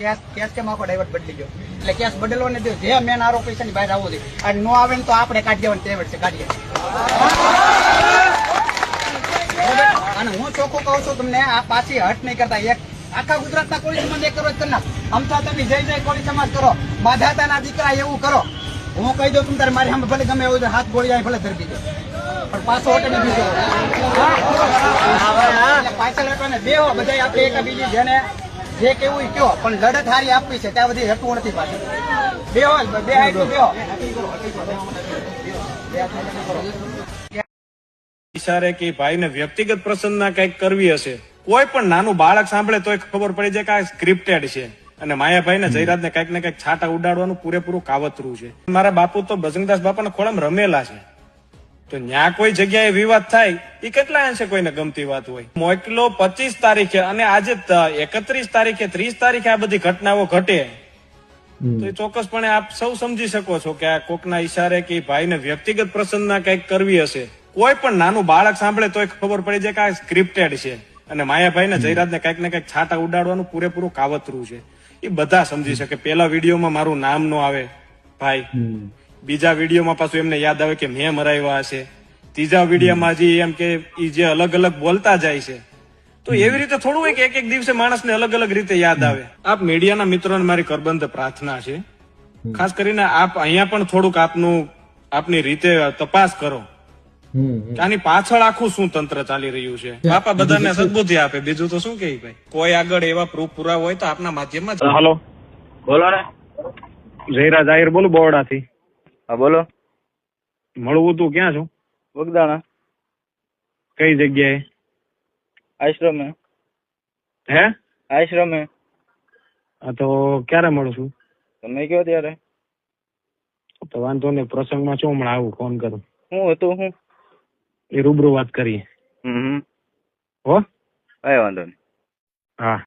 case કેમ આખો divert બદલી ગયો એટલે કેસ બદલવો ને દો જે મેન આરોપી છે ને બહાર આવવો જોઈએ અને નો આવે ને તો આપણે કાઢી દેવાનું ટેવડ છે કાઢીએ અને હું ચોખ્ખું કહું છું તમને આ પાછી હટ નહીં કરતા એક આખા ગુજરાતના કોળી સમાજ એક કરો જ કરી નાખ અમથા તમે જય જય કોળી સમાજ કરો માધાતાના દીકરા એવું કરો હું કહી દઉં તમે મારી સામે ભલે ગમે એવું હાથ ગોળી જાય ભલે ધરબી દો પણ પાછો હટે નહીં બીજો પાછળ હટવાને બે હો બધા આપણે એક બીજી જેને જે કેવું કયો પણ લડત હારી આપવી છે ત્યાં બધી હટવું નથી પાછું બે હોય બે હાઈટ બે ઈશારે કે ભાઈને વ્યક્તિગત પ્રસન્નતા કંઈક કરવી હશે કોઈ પણ નાનું બાળક સાંભળે તોય ખબર પડી જાય કે આ સ્ક્રિપ્ટેડ છે અને માયાભાઈ ને જયરાજ ને કઈક ને કઈક છાટા ઉડાડવાનું પૂરેપૂરું કાવતરું છે મારા બાપુ તો બજરંગદાસ બાપાના ખોળામાં રમેલા છે તો ન્યા કોઈ જગ્યાએ વિવાદ થાય એ કેટલા અંશે કોઈને ગમતી વાત હોય મોકલો 25 તારીખે અને આજે 31 તારીખે 30 તારીખે આ બધી ઘટનાઓ ઘટે તો એ ચોક્કસપણે આપ સૌ સમજી શકો છો કે આ કોકના ઈશારે કે ભાઈને વ્યક્તિગત પ્રસન્નતા કંઈક કરવી હશે કોઈ પણ નાનું બાળક સાંભળે તોય ખબર પડી જાય કે આ સ્ક્રિપ્ટેડ છે અને માયાભાઈ ને જયરાજ ને કઈક ને કઈક છાટા ઉડાડવાનું પૂરેપૂરું કાવતરું છે એ બધા સમજી શકે પેલા વિડીયોમાં મારું નામ નો આવે ભાઈ બીજા વિડીયોમાં પાછું એમને યાદ આવે કે મેં મરાવ્યા હશે ત્રીજા વિડીયોમાં હજી એમ કે ઈ જે અલગ અલગ બોલતા જાય છે તો એવી રીતે થોડું હોય કે એક એક દિવસે માણસને અલગ અલગ રીતે યાદ આવે આપ મીડિયાના મિત્રોને મારી કરબંધ પ્રાર્થના છે ખાસ કરીને આપ અહીંયા પણ થોડુંક આપની રીતે તપાસ કરો આની પાછળ આખું શું તંત્ર ચાલી રહ્યું છે બાપા બધાને સદબુદ્ધિ આપે બીજું તો શું કે ભાઈ કોઈ આગળ એવા પ્રૂફ પૂરા હોય તો આપના માધ્યમમાં હલો બોલો ને જયરાજ આહિર બોલું બોરડાથી હા બોલો મળવું તું ક્યાં છું બગદાણા કઈ જગ્યાએ આશ્રમે હે આશ્રમે હા તો ક્યારે મળું છું તમે કયો ત્યારે તો વાંધો નહીં પ્રસંગમાં છું હમણાં આવું ફોન કરું હું હતું હું એ રૂબરૂ વાત કરીએ હો કઈ વાંધો નહીં હા